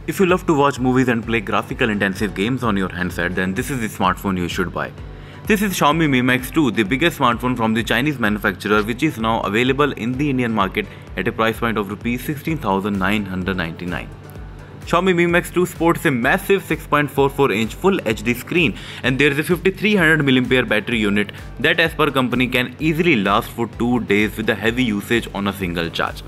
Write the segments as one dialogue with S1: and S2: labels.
S1: If you love to watch movies and play graphical intensive games on your handset, then this is the smartphone you should buy. This is Xiaomi Mi Max 2, the biggest smartphone from the Chinese manufacturer, which is now available in the Indian market at a price point of Rs 16,999. Xiaomi Mi Max 2 sports a massive 6.44-inch Full HD screen, and there is a 5300 mAh battery unit that, as per company, can easily last for 2 days with the heavy usage on a single charge.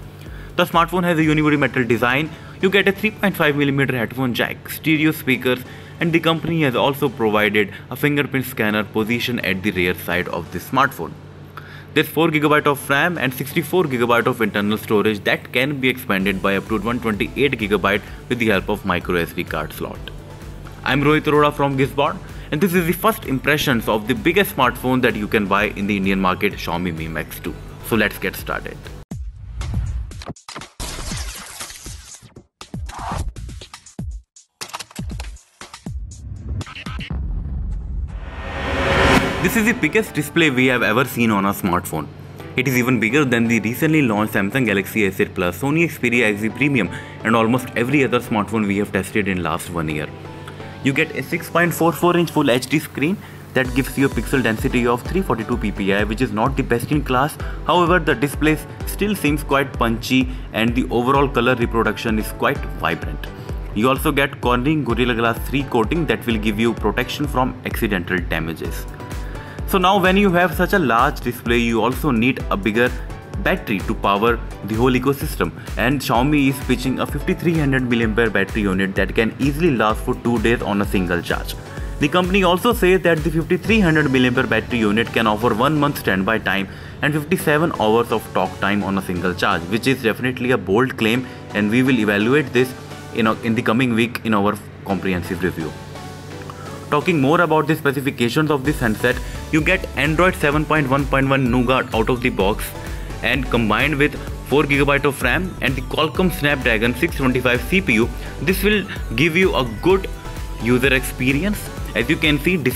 S1: The smartphone has a unibody metal design. You get a 3.5mm headphone jack, stereo speakers, and the company has also provided a fingerprint scanner positioned at the rear side of the smartphone. There's 4GB of RAM and 64GB of internal storage that can be expanded by up to 128GB with the help of microSD card slot. I'm Rohit Arora from GizBot, and this is the first impressions of the biggest smartphone that you can buy in the Indian market, Xiaomi Mi Max 2. So let's get started. This is the biggest display we have ever seen on a smartphone. It is even bigger than the recently launched Samsung Galaxy S8 Plus, Sony Xperia XZ Premium, and almost every other smartphone we have tested in last 1 year. You get a 6.44-inch Full HD screen that gives you a pixel density of 342 ppi, which is not the best in class. However, the display still seems quite punchy and the overall color reproduction is quite vibrant. You also get Corning Gorilla Glass 3 coating that will give you protection from accidental damages. So now when you have such a large display, you also need a bigger battery to power the whole ecosystem, and Xiaomi is pitching a 5300 mAh battery unit that can easily last for 2 days on a single charge. The company also says that the 5300 mAh battery unit can offer 1 month standby time and 57 hours of talk time on a single charge, which is definitely a bold claim, and we will evaluate this in the coming week in our comprehensive review. Talking more about the specifications of this handset, you get Android 7.1.1 Nougat out of the box, and combined with 4GB of RAM and the Qualcomm Snapdragon 625 CPU, this will give you a good user experience. As you can see, the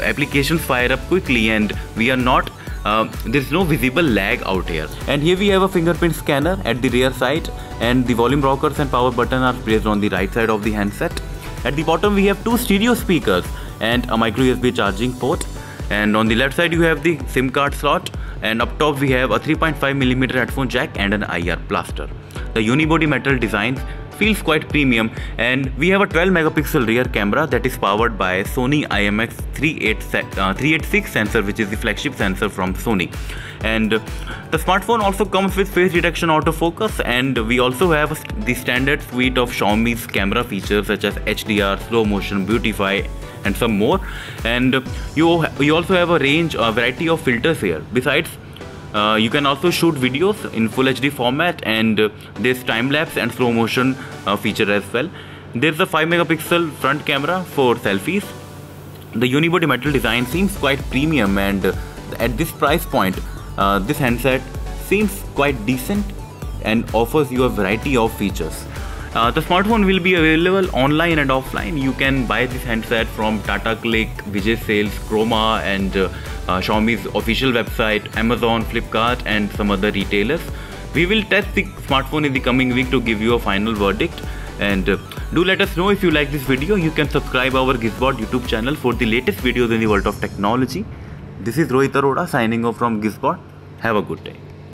S1: applications fire up quickly, and there's no visible lag out here. And here we have a fingerprint scanner at the rear side, and the volume rockers and power button are placed on the right side of the handset. At the bottom we have 2 stereo speakers and a micro USB charging port, and on the left side you have the SIM card slot, and up top we have a 3.5mm headphone jack and an IR blaster. The unibody metal design feels quite premium, and we have a 12MP rear camera that is powered by Sony IMX386 sensor, which is the flagship sensor from Sony. And the smartphone also comes with face detection autofocus, and we also have the standard suite of Xiaomi's camera features such as HDR, slow motion, beautify, and some more. And you also have a variety of filters here. Besides, you can also shoot videos in Full HD format, and there's time-lapse and slow motion feature as well. There's a 5MP front camera for selfies. The unibody metal design seems quite premium, and at this price point, this handset seems quite decent and offers you a variety of features. The smartphone will be available online and offline. You can buy this handset from Tata Click, Vijay Sales, Chroma, and Xiaomi's official website, Amazon, Flipkart, and some other retailers. We will test the smartphone in the coming week to give you a final verdict. And do let us know if you like this video. You can subscribe our GizBot YouTube channel for the latest videos in the world of technology. This is Rohit Arora signing off from GizBot. Have a good day.